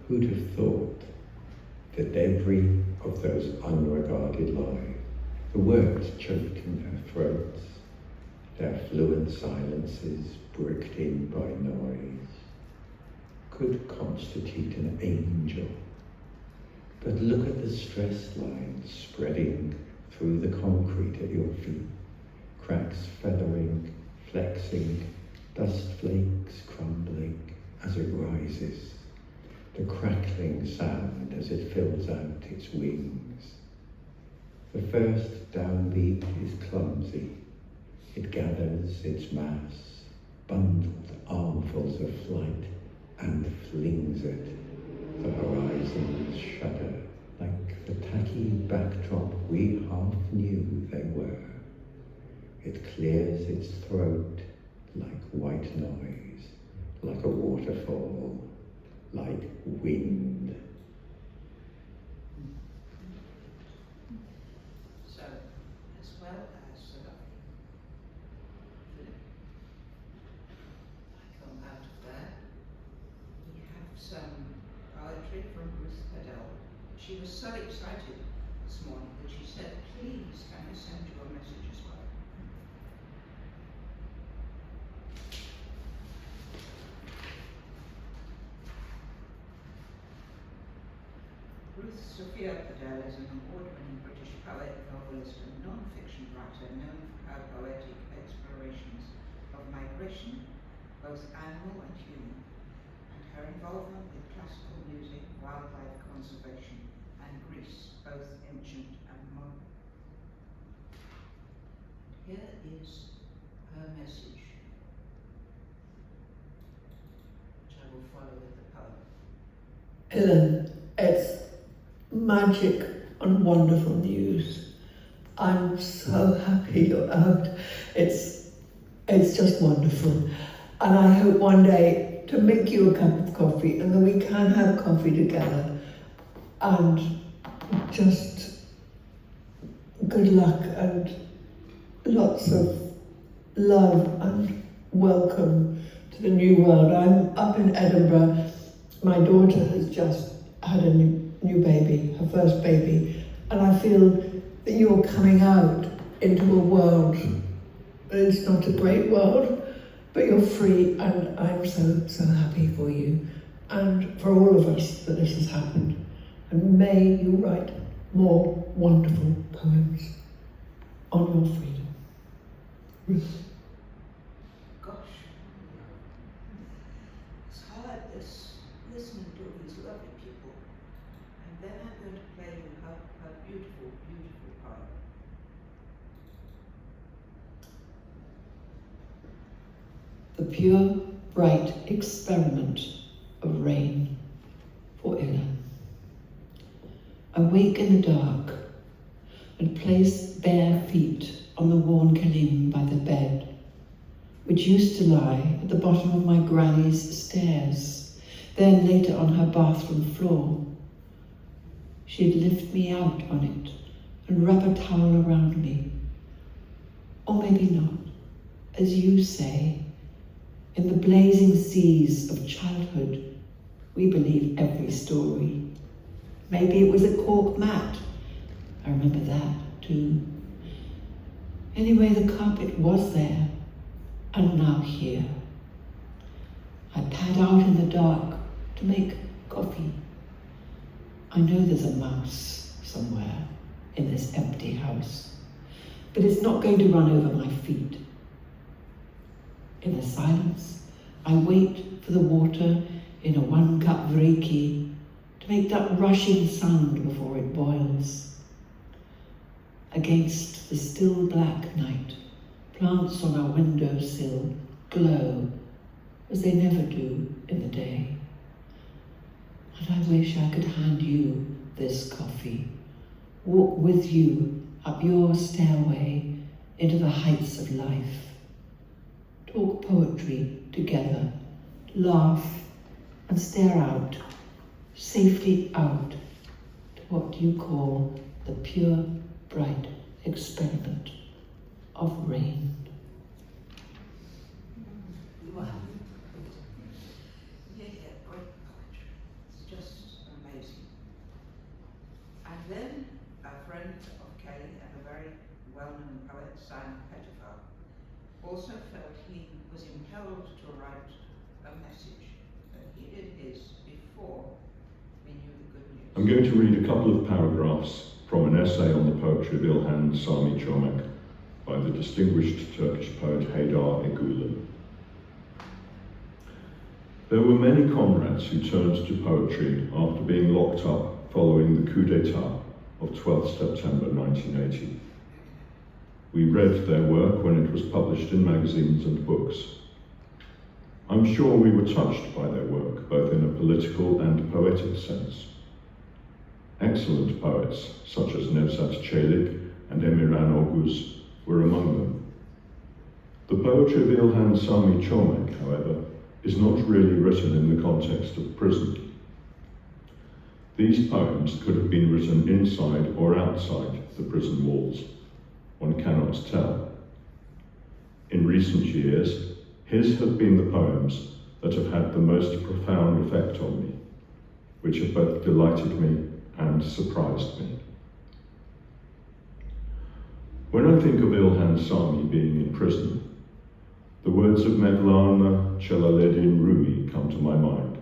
Who'd have thought the debris of those unregarded lives, the words choked in their throats, their fluent silences bricked in by noise, could constitute an angel. But look at the stress lines spreading through the concrete at your feet, cracks feathering, flexing, dust flakes crumbling as it rises, the crackling sound as it fills out its wings. The first downbeat is clumsy. It gathers its mass, bundled armfuls of flight, and flings it. The horizons shudder like the tacky backdrop we half knew they were. It clears its throat like white noise, like a waterfall, like wind. So, as well as Philip, I come out of there. We have some poetry from Ruth Adele. She was so excited this morning that she said, please, can I send you a message as well? Ruth Sophia Adele is an award-winning British poet, novelist, and non-fiction writer known for her poetic explorations of migration, both animal and human, and her involvement with classical music, wildlife conservation, and Greece, both ancient and modern. Here is her message, which I will follow with the poem. Ilhan, it's magic and wonderful news. I'm so happy you're out. It's just wonderful. And I hope one day to make you a cup of coffee and then we can have coffee together. And just good luck and lots of love and welcome to the new world. I'm up in Edinburgh. My daughter has just had a new baby, her first baby, and I feel that you're coming out into a world. It's not a great world, but you're free, and I'm so happy for you and for all of us that this has happened. And may you write more wonderful poems on your freedom. Ruth. Gosh, it's hard listening to these lovely people, and then I'm going to play you her beautiful, beautiful poem. The pure, bright experiment of rain, for Ilhan. Awake in the dark and place bare feet on the worn kilim by the bed, which used to lie at the bottom of my granny's stairs, then later on her bathroom floor. She'd lift me out on it and wrap a towel around me. Or maybe not, as you say, in the blazing seas of childhood, we believe every story. Maybe it was a cork mat. I remember that too. Anyway, the carpet was there, and now here. I pad out in the dark to make coffee. I know there's a mouse somewhere in this empty house, but it's not going to run over my feet. In the silence, I wait for the water in a 1-cup vreki to make that rushing sound before it boils. Against the still black night, plants on our windowsill glow as they never do in the day. And I wish I could hand you this coffee, walk with you up your stairway into the heights of life, talk poetry together, laugh and stare out, safely out to what you call the pure, bright experiment of rain. Wow. Yeah, I'm going to read a couple of paragraphs from an essay on the poetry of Ilhan Sami Comak by the distinguished Turkish poet Haydar Egulen. There were many comrades who turned to poetry after being locked up following the coup d'etat of 12th September 1980. We read their work when it was published in magazines and books. I'm sure we were touched by their work, both in a political and poetic sense. Excellent poets, such as Nevzat Çelik and Emirhan Oguz, were among them. The poetry of Ilhan Sami Comak, however, is not really written in the context of prison. These poems could have been written inside or outside the prison walls. One cannot tell. In recent years, his have been the poems that have had the most profound effect on me, which have both delighted me and surprised me. When I think of Ilhan Sami being in prison, the words of Mevlana Celaleddin Rumi come to my mind,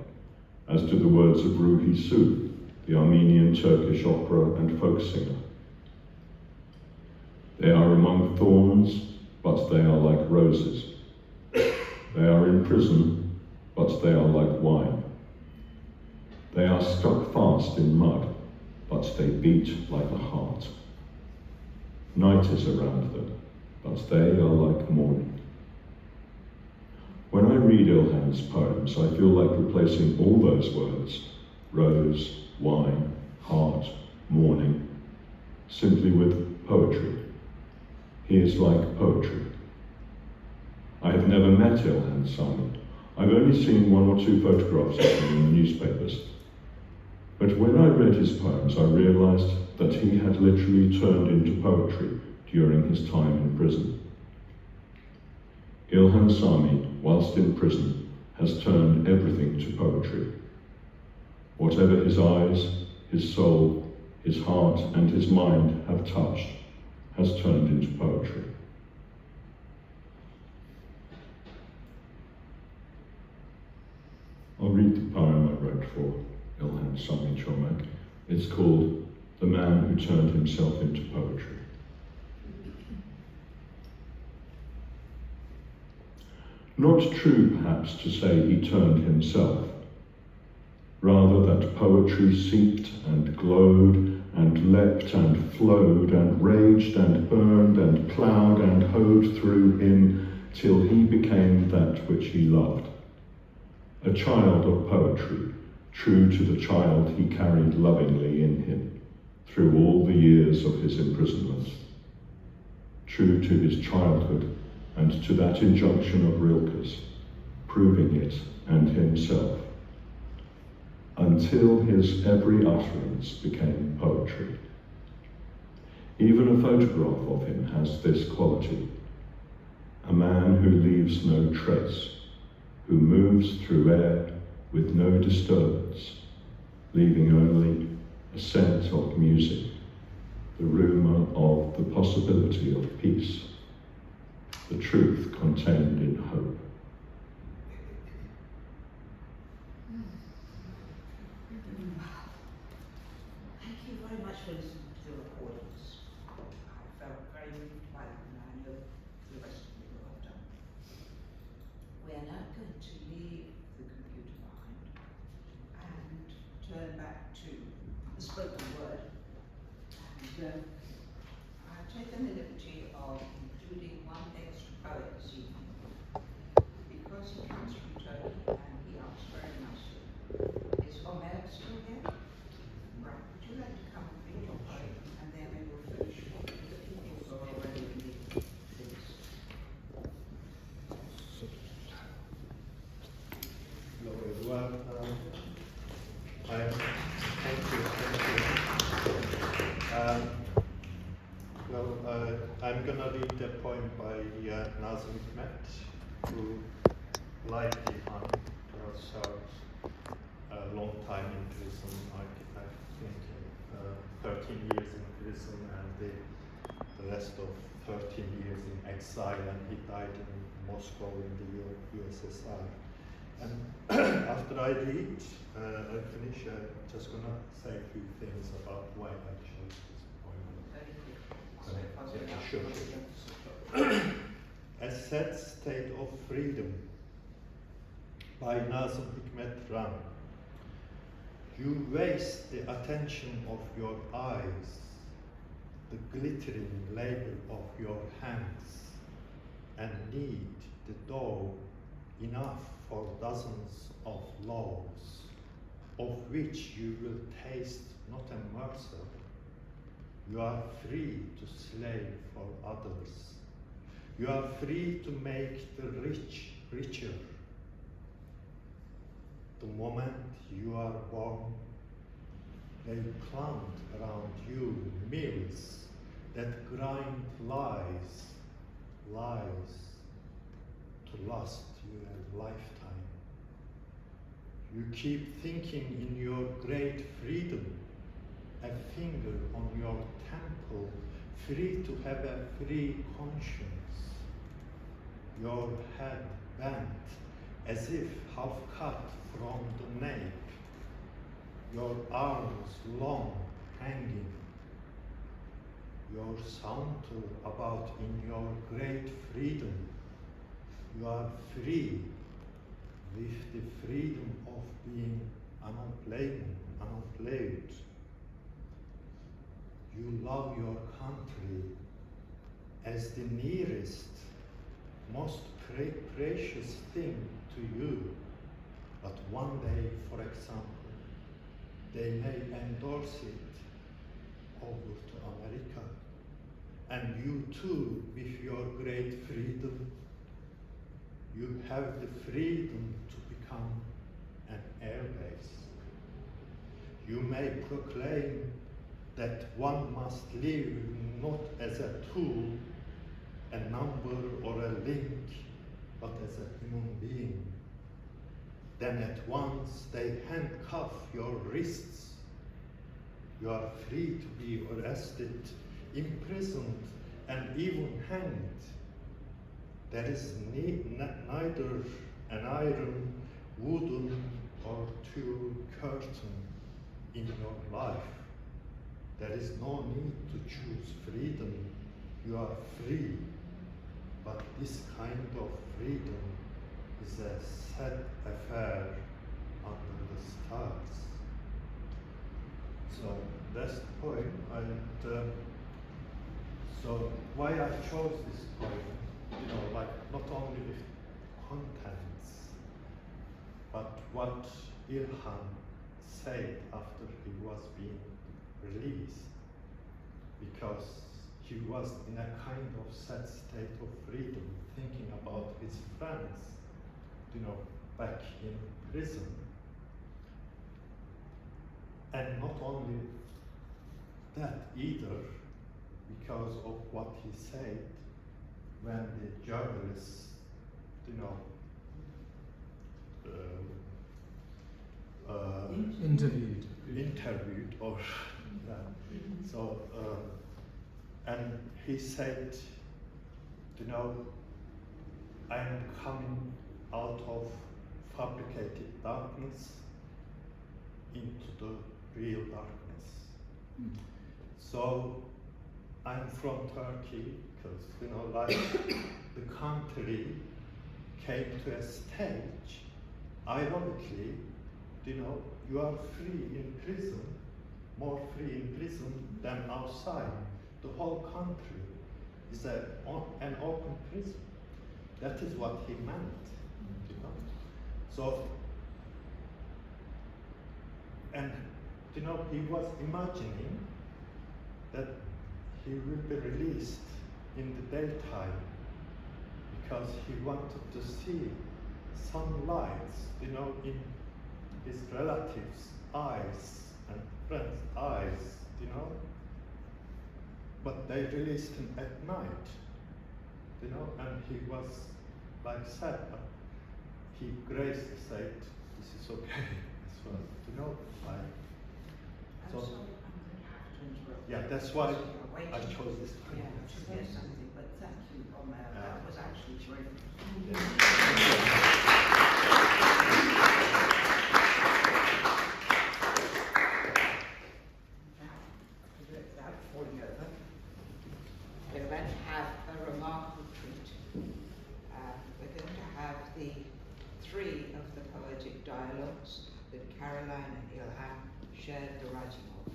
as do the words of Ruhi Su, the Armenian Turkish opera and folk singer. They are among thorns, but they are like roses. They are in prison, but they are like wine. They are stuck fast in mud, but they beat like a heart. Night is around them, but they are like morning. When I read Ilhan's poems, I feel like replacing all those words, rose, wine, heart, morning, simply with poetry. He is like poetry. I have never met Ilhan Sami. I've only seen one or two photographs of him in the newspapers. But when I read his poems, I realized that he had literally turned into poetry during his time in prison. Ilhan Sami, whilst in prison, has turned everything to poetry. Whatever his eyes, his soul, his heart, and his mind have touched has turned into poetry. I'll read the poem I wrote for Ilhan Sami Comak. It's called The Man Who Turned Himself into Poetry. Not true, perhaps, to say he turned himself. Rather that poetry seeped and glowed and leapt and flowed and raged and burned and ploughed and hoed through him till he became that which he loved. A child of poetry, true to the child he carried lovingly in him through all the years of his imprisonment. True to his childhood and to that injunction of Rilke's, proving it and himself, until his every utterance became poetry. Even a photograph of him has this quality: a man who leaves no trace, who moves through air with no disturbance, leaving only a scent of music, the rumour of the possibility of peace, the truth contained in hope. Thank you very much for listening to the recordings. I felt very moved by them, and I know the rest of you will have done. We are now going to leave the computer behind and turn back to the spoken word. And I've taken the liberty of including one extra poet this evening, because he comes from Turkey and he asks very nicely. Is Omer still here? Right, would you like to come and read your poem, and then we will finish with the people who are already in the things. Hello everyone. Thank you. I'm gonna read a poem by Nazım Hikmet, who, like Ilhan, served a long time in prison. I think 13 years in prison and the rest of 13 years in exile, and he died in Moscow in the USSR. And after I read, I finish, I'm just gonna say a few things about why I chose this poem. Yeah, sure. A Sad State of Freedom by Nazım Hikmet Ram. You waste the attention of your eyes, the glittering labor of your hands, and knead the dough enough for dozens of loaves, of which you will taste not a morsel. You are free to slave for others. You are free to make the rich richer. The moment you are born, they plant around you mills that grind lies, lies, to last you a lifetime. You keep thinking in your great freedom, a finger on your temple, free to have a free conscience. Your head bent as if half cut from the nape, your arms long hanging, your saunter about in your great freedom. You are free with the freedom of being unemployed. You love your country as the nearest, most precious thing to you. But one day, for example, they may endorse it over to America. And you too, with your great freedom, you have the freedom to become an airbase. You may proclaim that one must live not as a tool, a number or a link, but as a human being. Then at once they handcuff your wrists. You are free to be arrested, imprisoned, and even hanged. There is neither an iron, wooden, or tulle curtain in your life. There is no need to choose freedom. You are free. But this kind of freedom is a sad affair under the stars. So that's the poem, and so why I chose this poem, like not only with contents, but what Ilhan said after he was being released, because he was in a kind of sad state of freedom, thinking about his friends, back in prison. And not only that either, because of what he said when the journalists, interviewed, or so, and he said, I am coming out of fabricated darkness into the real darkness. So I'm from Turkey because, like the country came to a stage, ironically, you are free in prison, more free in prison than outside. The whole country is an open prison. That is what he meant, So, and he was imagining that he will be released in the daytime because he wanted to see some lights, in his relatives' eyes and friends' eyes, But they released him at night, and he was like sad, but he graced said, this is okay as well, like. So, I'm sorry, I'm going to have to interrupt. yeah, that's why Waiting. I chose this Yeah, poem. to hear something, but thank you, Omer. That was actually terrific. Yeah. poets that Caroline and Ilhan shared the writing of.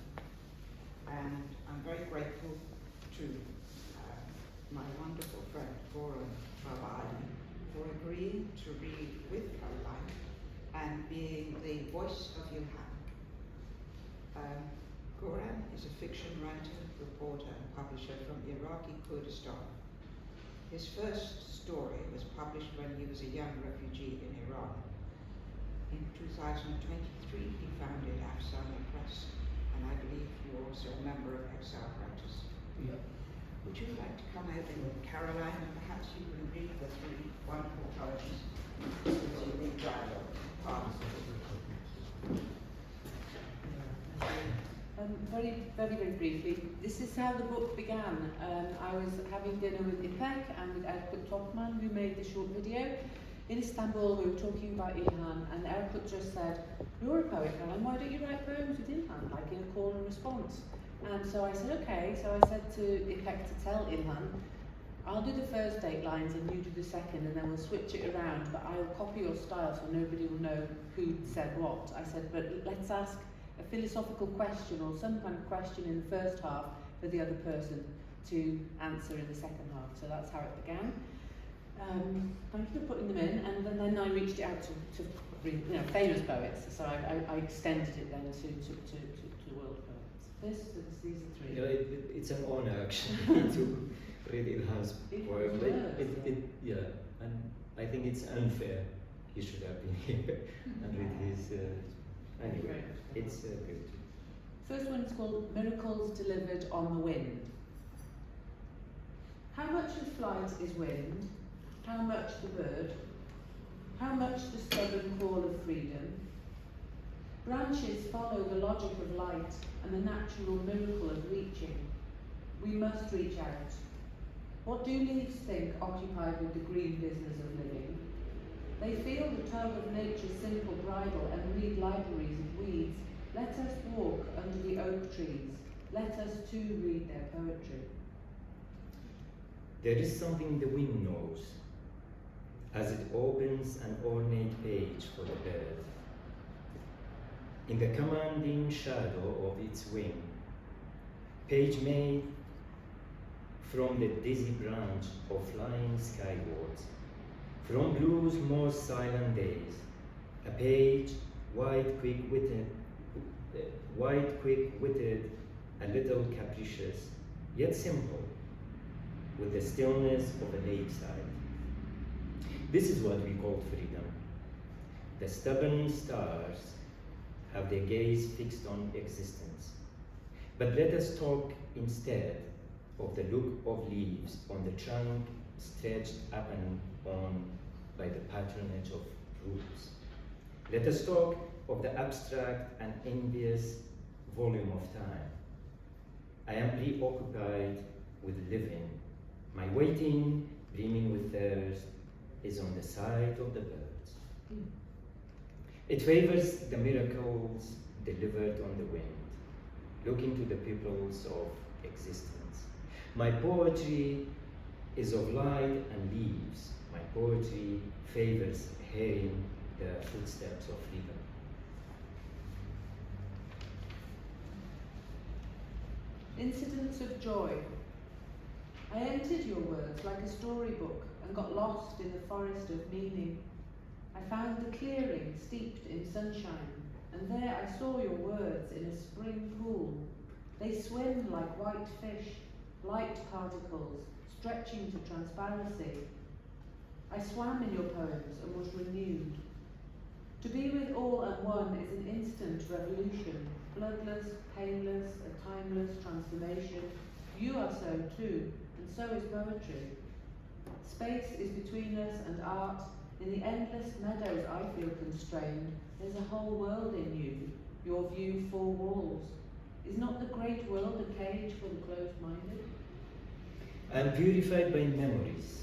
And I'm very grateful to my wonderful friend Goran Travali for agreeing to read with Caroline and being the voice of Ilhan. Goran is a fiction writer, reporter and publisher from Iraqi Kurdistan. His first story was published when he was a young refugee in Iran. In 2023 he founded Afsana Press, and I believe you're also a member of Exile Writers. Yeah. Would you like to come over with Caroline, and perhaps you can read the three wonderful poems that you read dialogue parts of it? Very briefly, this is how the book began. I was having dinner with Ipek and with Erkut Topman, who made the short video. In Istanbul, we were talking about Ilhan, and Erkut just said, "You're a poet, Caroline, why don't you write poems with Ilhan, like in a call and response?" And so I said, okay. So I said to Ipek to tell Ilhan, "I'll do the first 8 lines and you do the second, and then we'll switch it around, but I'll copy your style so nobody will know who said what." I said, "But let's ask a philosophical question or some kind of question in the first half for the other person to answer in the second half." So that's how it began. Thank you for putting them in, and then I reached it out to famous poets. So I extended it then to world poets. These are 3. Yeah, it's an honor actually to read Ilhan's work. And I think it's unfair. He should have been here and read his. Anyway, it's good. First one is called Miracles Delivered on the Wind. How much of flight is wind? How much the bird? How much the stubborn call of freedom? Branches follow the logic of light and the natural miracle of reaching. We must reach out. What do leaves think occupied with the green business of living? They feel the tug of nature's simple bridle and read libraries of weeds. Let us walk under the oak trees. Let us too read their poetry. There is something the wind knows as it opens an ornate page for the bird. In the commanding shadow of its wing, page made from the dizzy branch of flying skywards, from blue's most silent days, a page wide, quick-witted, a little capricious, yet simple, with the stillness of a lakeside. This is what we call freedom. The stubborn stars have their gaze fixed on existence. But let us talk instead of the look of leaves on the trunk stretched up and on by the patronage of roots. Let us talk of the abstract and envious volume of time. I am preoccupied with living. My waiting, brimming with thirst, is on the side of the birds. It favors the miracles delivered on the wind, looking to the peoples of existence. My poetry is of light and leaves. My poetry favors hearing the footsteps of freedom. Incidents of joy. I entered your words like a storybook and got lost in the forest of meaning. I found the clearing steeped in sunshine, and there I saw your words in a spring pool. They swim like white fish, light particles, stretching to transparency. I swam in your poems and was renewed. To be with all and one is an instant revolution, bloodless, painless, a timeless transformation. You are so too, and so is poetry. Space is between us and art. In the endless meadows I feel constrained. There's a whole world in you, your view 4 walls. Is not the great world a cage for the closed-minded? I am purified by memories.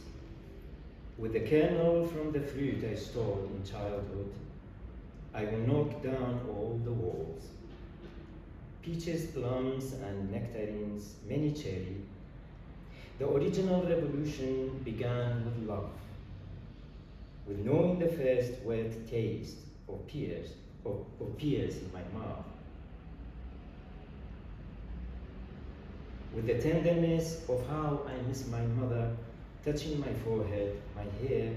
With the kernel from the fruit I stole in childhood, I will knock down all the walls. Peaches, plums, and nectarines, many cherry. The original revolution began with love, with knowing the first wet taste of tears in my mouth. With the tenderness of how I miss my mother touching my forehead, my hair,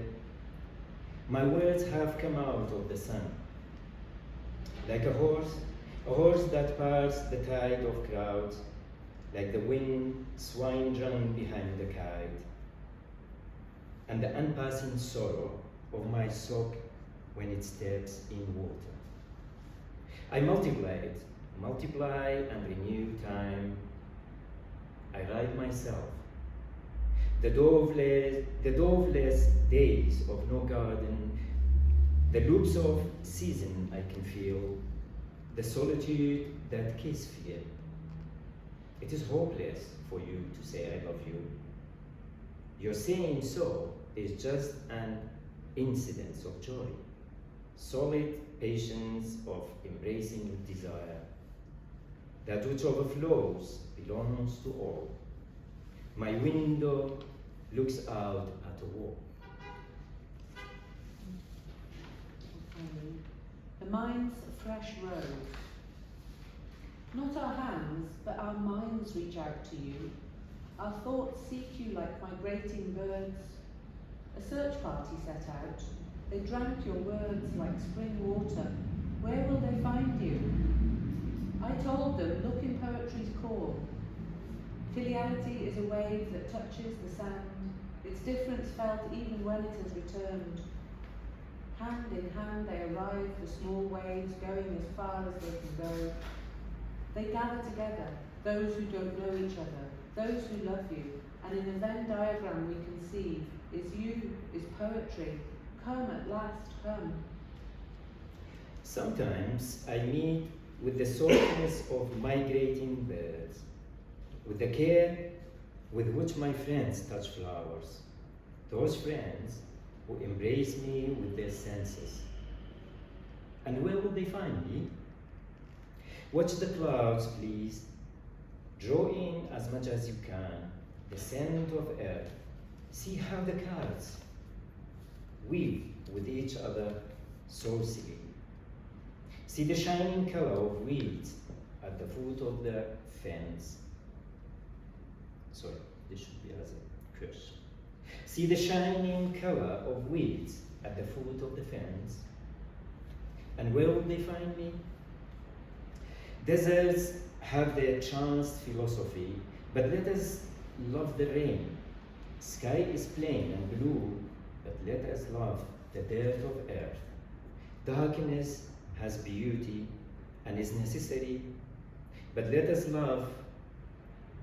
my words have come out of the sun. Like a horse that parts the tide of crowds, like the wind swine drum behind the kite, and the unpassing sorrow of my sock when it steps in water. I multiply and renew time. I ride myself. The doveless days of no garden, the loops of season I can feel, the solitude that kiss fear. It is hopeless for you to say I love you. Your saying so is just an incidence of joy, solid patience of embracing desire. That which overflows belongs to all. My window looks out at a wall. The mind's fresh rose. Not our hands, but our minds reach out to you. Our thoughts seek you like migrating birds. A search party set out. They drank your words like spring water. Where will they find you? I told them, look in poetry's core. Filiality is a wave that touches the sand, its difference felt even when it has returned. Hand in hand they arrive, the small waves going as far as they can go. They gather together, those who don't know each other, those who love you, and in a Venn diagram we conceive, is you, is poetry, come at last, come. Sometimes I meet with the softness of migrating birds, with the care with which my friends touch flowers, those friends who embrace me with their senses. And where will they find me? Watch the clouds, please. Draw in as much as you can the scent of earth. See how the clouds weave with each other saucily. See the shining color of weeds at the foot of the fence. Sorry, this should be as a curse. See the shining color of weeds at the foot of the fence. And where will they find me? Deserts have their chanced philosophy, but let us love the rain. Sky is plain and blue, but let us love the dirt of earth. Darkness has beauty and is necessary, but let us love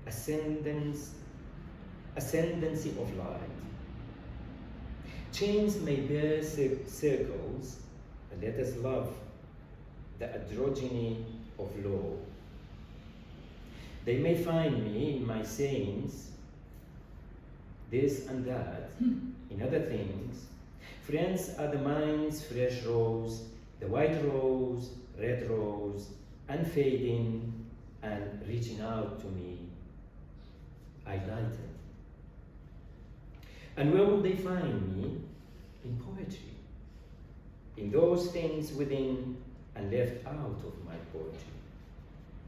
ascendancy of light. Chains may bear circles, but let us love the androgyny of law. They may find me in my sayings, this and that, in other things. Friends are the mind's fresh rose, the white rose, red rose, unfading and reaching out to me. I lighten. And where will they find me? In poetry. In those things within and left out of my poetry.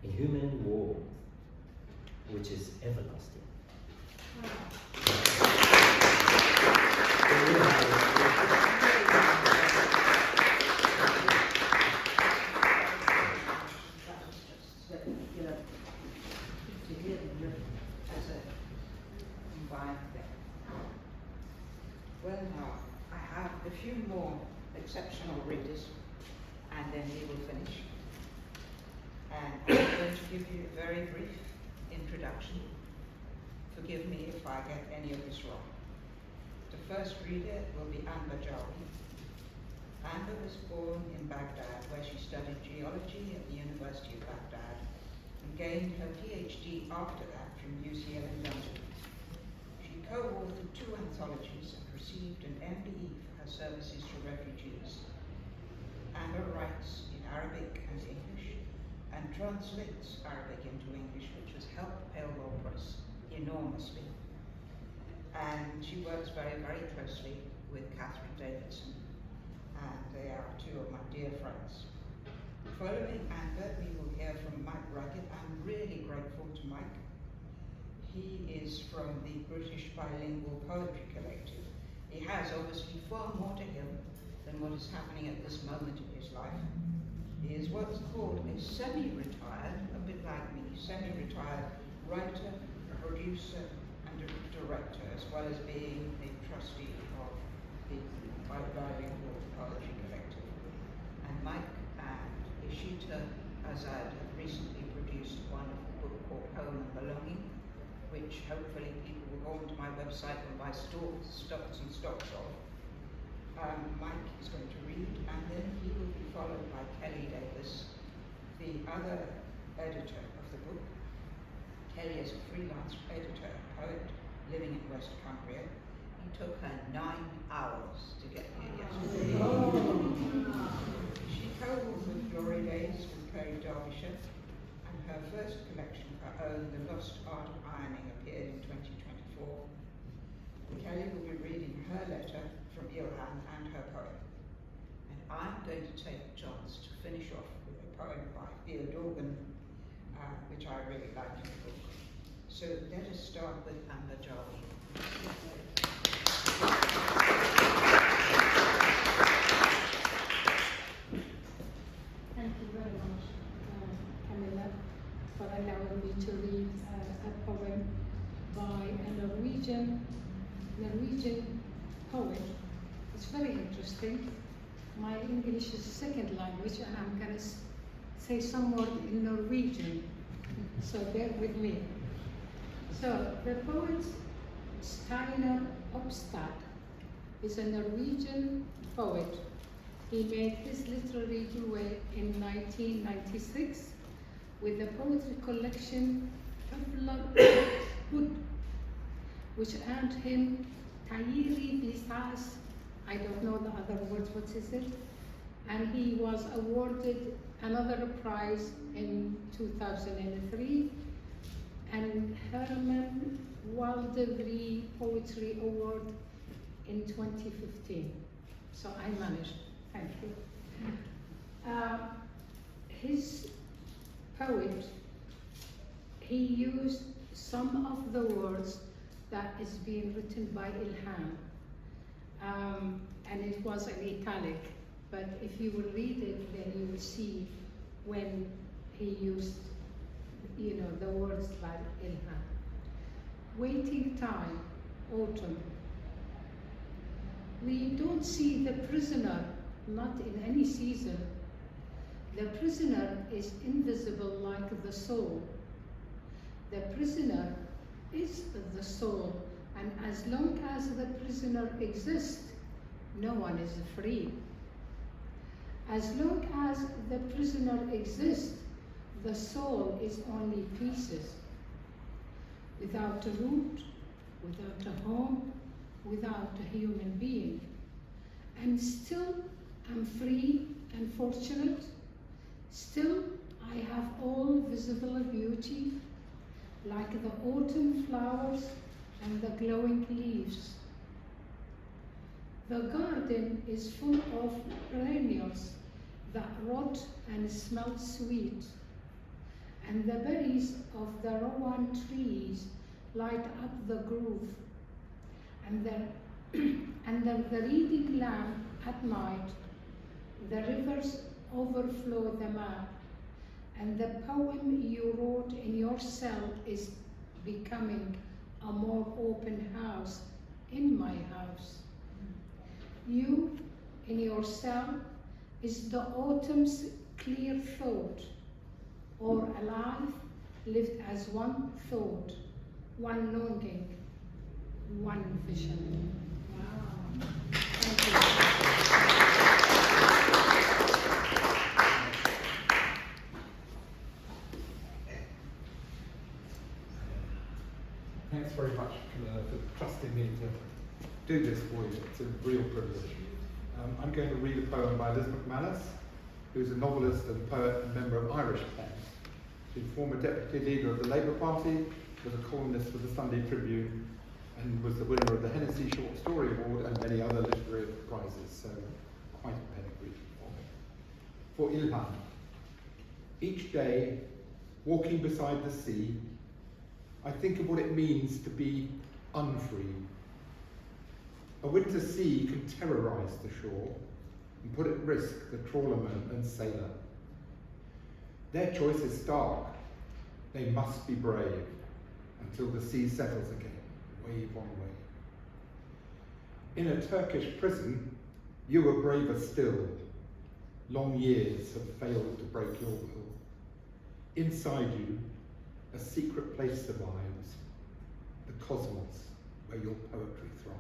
In human warmth, which is everlasting. Well, now, I have a few more exceptional readers, and then we will finish. And I'm going to give you a very brief introduction. Forgive me if I get any of this wrong. The first reader will be Amber Jawi. Amber was born in Baghdad, where she studied geology at the University of Baghdad and gained her PhD after that from UCL in London. She co-authored 2 anthologies and received an MBE for her services to refugees. Amber writes in Arabic and English and translates Arabic into English, which has helped Pale Law Press enormously. And she works very, very closely with Catherine Davidson and they are two of my dear friends. Following Amber, we will hear from Mike Raggett. I'm really grateful to Mike. He is from the British Bilingual Poetry Collective. He has obviously far more to him than what is happening at this moment in his life. He is what's called a semi-retired, a bit like me, semi-retired writer, producer, and a director, as well as being a trustee of the Bilingual Poetry Collective. And Mike and Ishita Azad have recently produced one book called Home and Belonging, which hopefully people will go onto my website and buy stocks of. Mike is going to read, and then he will be followed by Kelly Davis, the other editor of the book. Kelly is a freelance editor and poet living in West Cumbria. He took her 9 hours to get here yesterday. She co-authored Glory Days with Kerry Derbyshire, and her first collection of her own, The Lost Art of Ironing, appeared in 2024. Kelly will be reading her letter from Ilhan and her poem. And I'm going to take a chance to finish off with a poem by Theo Dorgan, which I really like in the book. So let us start with Amber Jarvi. Thank you very much, Camilla, for allowing me to read a poem by a Norwegian poet. It's very interesting. My English is a second language, and I'm going to say some word in Norwegian, so bear with me. So, the poet Steinar Opstad is a Norwegian poet. He made his literary debut in 1996 with the poetry collection Wood, which earned him Tairi Visas, I don't know the other words, what is it? And he was awarded another prize in 2003 and Herman Waldevry Poetry Award in 2015. So I managed. Thank you. His poet, he used some of the words that is being written by Ilhan, and it was in italic, but if you will read it, then you will see when he used, the words like Ilhan. Waiting time, autumn. We don't see the prisoner, not in any season. The prisoner is invisible like the soul. The prisoner is the soul, and as long as the prisoner exists, no one is free. As long as the prisoner exists, the soul is only pieces, without a root, without a home, without a human being. And still I'm free and fortunate. Still I have all visible beauty, like the autumn flowers and the glowing leaves. The garden is full of perennials that rot and smell sweet, and the berries of the rowan trees light up the grove, and under the reading lamp at night, the rivers overflow the map, and the poem you wrote in your cell is becoming a more open house in my house. You, in your cell, is the autumn's clear thought, or alive, lived as one thought, one longing, one vision. Wow. Thank you. Thanks very much, Camilla, for trusting me to do this for you. It's a real privilege. I'm going to read a poem by Liz McManus, who's a novelist and poet and member of Irish Pen. She's former deputy leader of the Labour Party, was a columnist for the Sunday Tribune, and was the winner of the Hennessy Short Story Award and many other literary prizes. So quite a pedigree for Ilhan. Each day, walking beside the sea, I think of what it means to be unfree. A winter sea can terrorise the shore and put at risk the trawlerman and sailor. Their choice is stark. They must be brave until the sea settles again, wave on wave. In a Turkish prison, you are braver still. Long years have failed to break your will. Inside you, a secret place survives, the cosmos where your poetry thrives.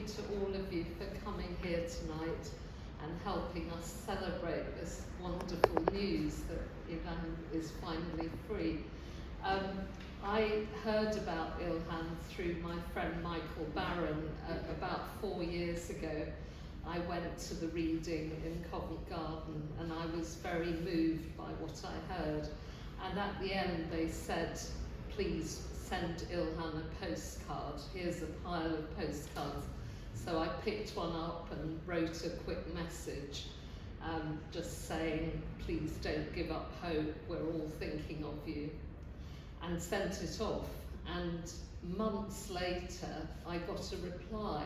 To all of you for coming here tonight and helping us celebrate this wonderful news that Ilhan is finally free. I heard about Ilhan through my friend Michael Barron about 4 years ago. I went to the reading in Covent Garden and I was very moved by what I heard. And at the end they said, please send Ilhan a postcard. Here's a pile of postcards. So I picked one up and wrote a quick message, just saying, please don't give up hope, we're all thinking of you, and sent it off. And months later, I got a reply.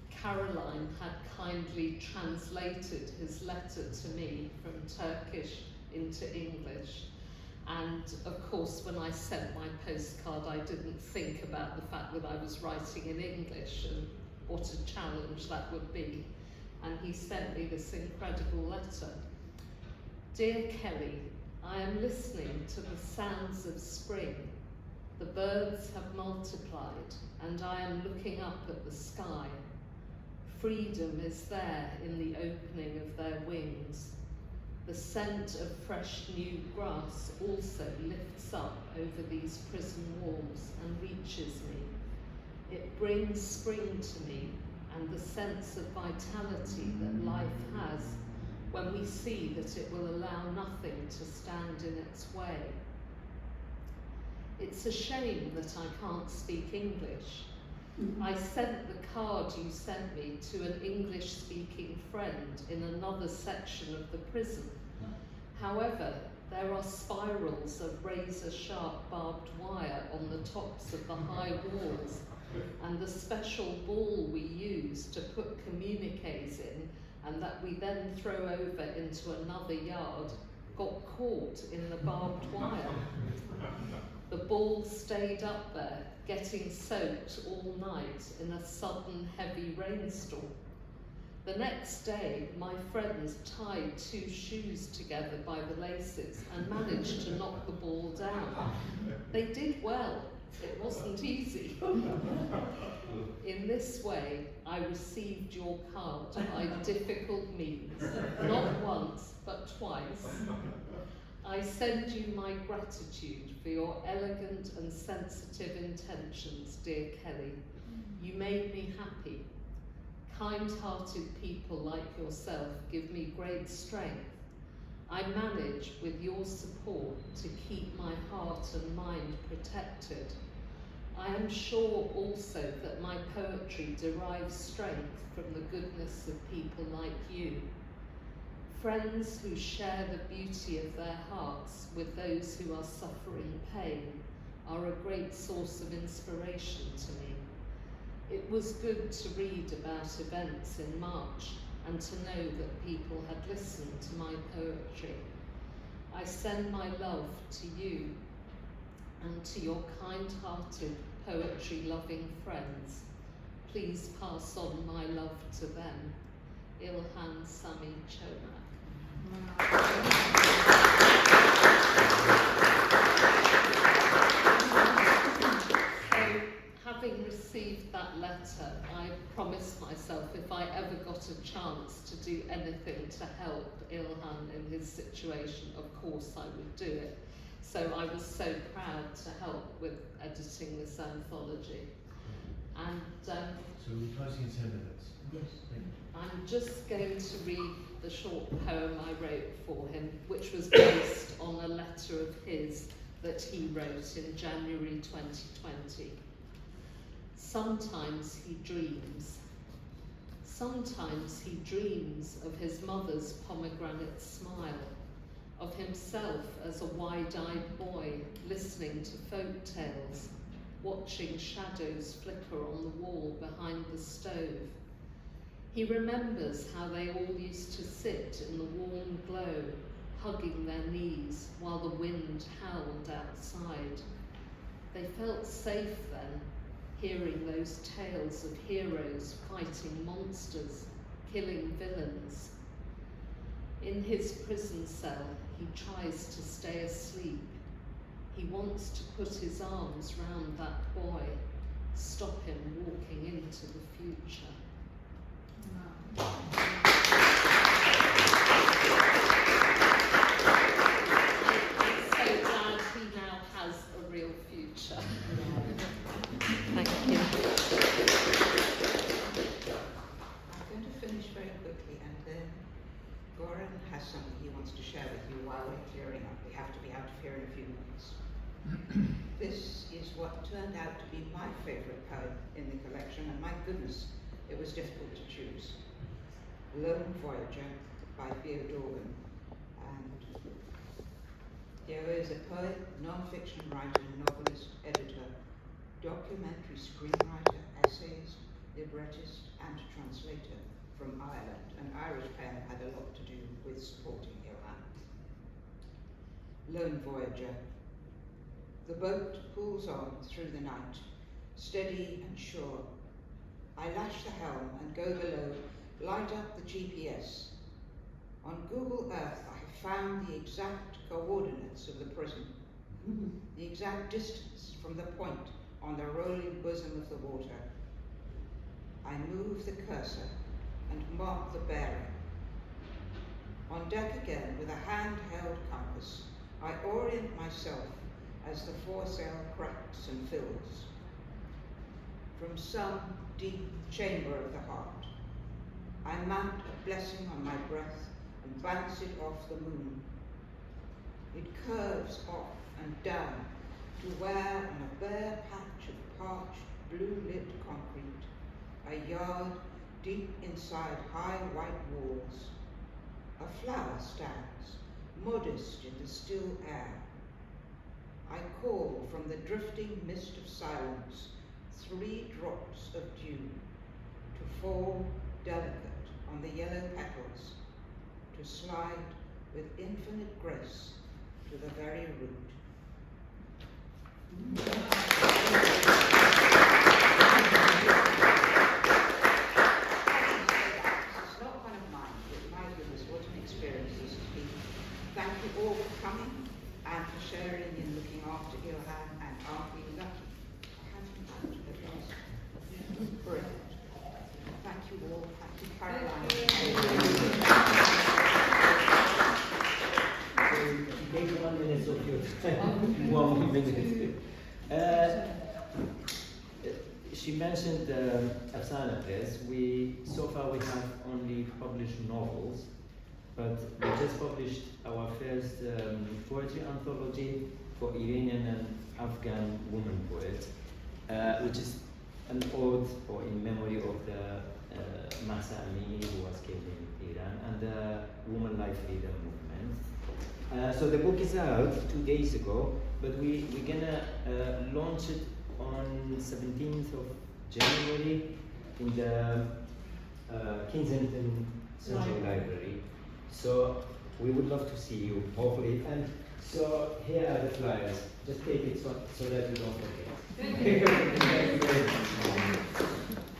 Caroline had kindly translated his letter to me from Turkish into English. And of course, when I sent my postcard, I didn't think about the fact that I was writing in English and what a challenge that would be. And he sent me this incredible letter. Dear Kelly, I am listening to the sounds of spring. The birds have multiplied and I am looking up at the sky. Freedom is there in the opening of their wings. The scent of fresh new grass also lifts up over these prison walls and reaches me. It brings spring to me and the sense of vitality that life has when we see that it will allow nothing to stand in its way. It's a shame that I can't speak English. I sent the card you sent me to an English-speaking friend in another section of the prison. However, there are spirals of razor-sharp barbed wire on the tops of the high walls, and the special ball we use to put communiques in and that we then throw over into another yard got caught in the barbed wire. The ball stayed up there, getting soaked all night in a sudden heavy rainstorm. The next day, my friends tied 2 shoes together by the laces and managed to knock the ball down. They did well. It wasn't easy. In this way, I received your card by difficult means, not once, but twice. I send you my gratitude for your elegant and sensitive intentions, dear Kelly. You made me happy. Kind-hearted people like yourself give me great strength. I manage, with your support, to keep my heart and mind protected. I am sure also that my poetry derives strength from the goodness of people like you. Friends who share the beauty of their hearts with those who are suffering pain are a great source of inspiration to me. It was good to read about events in March and to know that people had listened to my poetry. I send my love to you and to your kind-hearted, poetry-loving friends. Please pass on my love to them. Ilhan Sami Comak. So, having received that letter, I promised myself if I ever got a chance to do anything to help Ilhan in his situation, of course I would do it. So I was so proud to help with editing this anthology. And So we're closing in 10 minutes. Yes. I'm just going to read the short poem I wrote for him, which was based on a letter of his that he wrote in January 2020. Sometimes he dreams. Sometimes he dreams of his mother's pomegranate smile, of himself as a wide-eyed boy listening to folk tales, watching shadows flicker on the wall behind the stove. He remembers how they all used to sit in the warm glow, hugging their knees while the wind howled outside. They felt safe then, hearing those tales of heroes fighting monsters, killing villains. In his prison cell, he tries to stay asleep. He wants to put his arms round that boy, stop him walking into the future. Wow. I'm so glad he now has a real future. Thank you. I'm going to finish very quickly, and then Goran has something he wants to share with you while we're clearing up. We have to be out of here in a few minutes. This is what turned out to be my favourite poem in the collection, and my goodness, it was difficult to choose. Lone Voyager by Theodorgan. And Theo is a poet, non-fiction writer, novelist, editor, documentary screenwriter, essayist, librettist, and translator from Ireland. An Irish pen had a lot to do with supporting Ilhan. Lone Voyager. The boat pulls on through the night, steady and sure. I lash the helm and go below, light up the GPS. On Google Earth, I have found the exact coordinates of the prison, the exact distance from the point on the rolling bosom of the water. I move the cursor and mark the bearing. On deck again, with a handheld compass, I orient myself as the foresail cracks and fills. From some deep chamber of the heart, I mount a blessing on my breath and bounce it off the moon. It curves off and down to where, on a bare patch of parched, blue-lit concrete, a yard deep inside high white walls, a flower stands, modest in the still air. I call from the drifting mist of silence 3 drops of dew to fall delicate on the yellow petals, to slide with infinite grace to the very root. It's not one of mine, but my goodness, what an experience this has been. Thank you all for coming and for sharing in looking after Ilhan, and aren't we lucky to have you out at last? Brilliant. Thank you all. Thank you, Caroline. Take 1 minute of your time. 1 minute. She mentioned Afsana Press. So far we have only published novels, but we just published our first poetry anthology for Iranian and Afghan women poets, which is an ode or in memory of the Mahsa Amini, who was killed in Iran, and the Women Life Freedom Movement. So the book is out 2 days ago, but we're gonna launch it on 17th of January in the Kensington Central Library. So we would love to see you, hopefully. And so here are the flyers. Just take it so that you don't forget. Thank you. Thank you very much.